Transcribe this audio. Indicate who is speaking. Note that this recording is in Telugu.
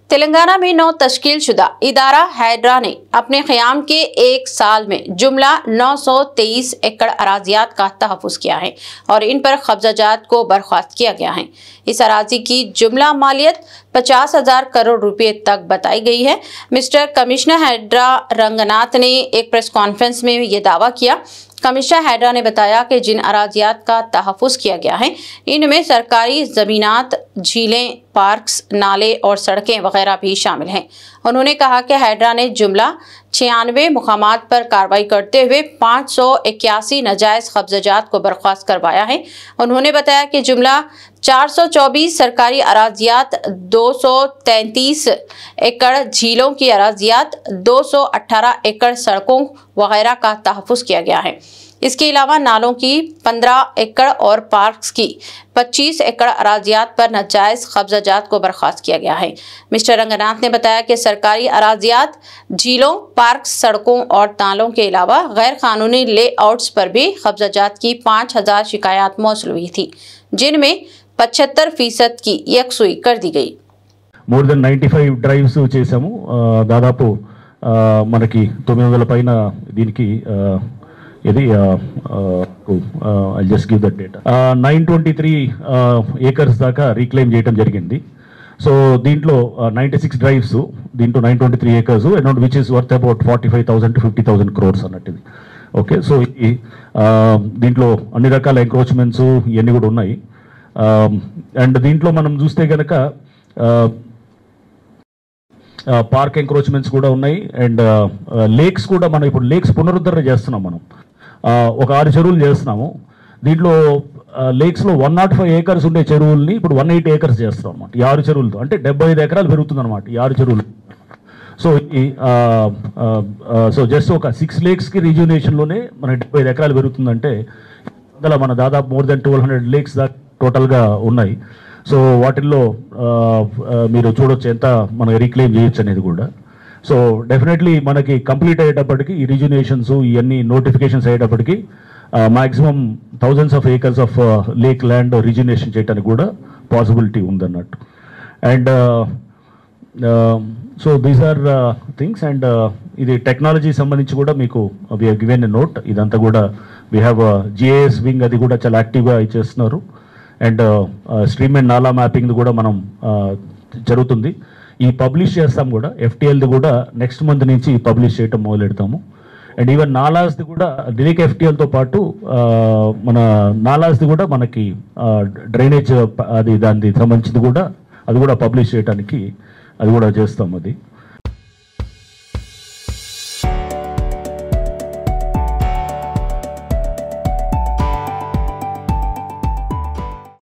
Speaker 1: तेलंगाना में नौ तश्कीलशुदा इदारा हैड्रा ने अपने क़याम के एक साल में जुमला 923 एकड़ अराजियात का तहफ़्फ़ुज़ किया है और इन पर कब्ज़ाजात को बर्खास्त किया गया है। इस अराजी की जुमला मालियत 50,000 करोड़ रुपए तक बताई गई है। मिस्टर कमिश्नर हैड्रा रंगनाथ ने एक प्रेस कॉन्फ्रेंस में ये दावा किया। कमिश्नर हैड्रा ने बताया कि जिन अराजियात का तहफ़्फ़ुज़ किया गया है इनमें सरकारी ज़मीनात, झीलें, पार्क्स, नाले और सड़कें वगैरह भी शामिल हैं। उन्होंने कहा कि हैड्रा ने जुमला 96 मुकामात पर कार्रवाई करते हुए 581 नाजायज़ कब्ज़ाजात को बर्खास्त करवाया है। उन्होंने बताया कि जुमला 424 सरकारी अराजियात, 233 एकड़ झीलों की अराजियात, 218 एकड़ सड़कों वगैरह का तहफ़्फ़ुज़ किया गया है। इसके अलावा नालों की 15 एकड़ और पार्क्स की 25 एकड़ अराजियात पर नाजायज़ कब्ज़ाजात को बर्खास्त किया गया है। मिस्टर रंगनाथ ने बताया कि सरकारी अराजियात, झीलों, पार्क्स, सड़कों और नालों के अलावा गैर कानूनी लेआउट्स पर भी कब्ज़ाजात की 5000 शिकायत मौसूल हुई थी, जिनमें 75% की यकसुई कर दी गई।
Speaker 2: मोर देन 95 ड्राइव्स చేసాము దాదాపు మనకి 900 పైన దీనికి ఇది I just give that data 923 acres దాకా రీక్లెయిమ్ చేయడం జరిగింది. సో దీంట్లో 96 డ్రైవ్స్, దీంట్లో 923 acres and which is worth about 45,000 to 50,000 crores అన్నట్టు. ఓకే, సో దీంట్లో అన్ని రకాల ఎంక్రోచ్మెంట్స్ ఇవన్నీ కూడా ఉన్నాయి. అండ్ దీంట్లో మనం చూస్తే కనుక పార్క్ ఎంక్రోచ్మెంట్స్ కూడా ఉన్నాయి అండ్ లేక్స్ కూడా మనం ఇప్పుడు లేక్స్ పునరుద్ధరణ చేస్తున్నాం. మనం ఒక 6 చెరువులు చేస్తున్నాము. దీంట్లో లేక్స్లో 105 ఏకర్స్ ఉండే చెరువుల్ని ఇప్పుడు 180 ఏకర్స్ చేస్తాం అనమాట. ఈ 6 చెరువులతో అంటే 75 ఎకరాలు పెరుగుతుంది అనమాట ఈ 6 చెరువులు. సో జస్ట్ ఒక 6 లేక్స్కి రీజునేషన్లోనే మన 75 ఎకరాలు పెరుగుతుందంటే అందులో మన దాదాపు మోర్ దెన్ 1200 లేక్స్ దాకా టోటల్గా ఉన్నాయి. సో వాటిల్లో మీరు చూడొచ్చు ఎంత మనం రీక్లెయిమ్ చేయొచ్చు అనేది కూడా. సో డెఫినెట్లీ మనకి కంప్లీట్ అయ్యేటప్పటికి ఈ రీజునేషన్స్ ఇవన్నీ నోటిఫికేషన్స్ అయ్యేటప్పటికి maximum thousands of acres of lake land rejuvenation చేయడానికి కూడా పాసిబిలిటీ ఉందన్నట్టు. And so these are things. And ఇది టెక్నాలజీ సంబంధించి కూడా మీకు we have given a note. ఇదంతా కూడా వీ హ్యావ్ జిఐఎస్ వింగ్, అది కూడా చాలా యాక్టివ్గా ఇచ్చేస్తున్నారు. అండ్ స్ట్రీమ్ అండ్ నాలా మ్యాపింగ్ కూడా మనం జరుగుతుంది. ఈ పబ్లిష్ చేస్తాం కూడా, ఎఫ్టీఎల్ది కూడా నెక్స్ట్ మంత్ నుంచి పబ్లిష్ చేయటం మొదలెడతాము. అండ్ ఈవెన్ నాలాస్ది కూడా డిలిక్ ఎఫ్టీఎల్తో పాటు మన నాలాస్ది కూడా మనకి డ్రైనేజ్ అది దానికి సంబంధించింది కూడా అది కూడా పబ్లిష్ చేయడానికి అది కూడా చేస్తాం అది.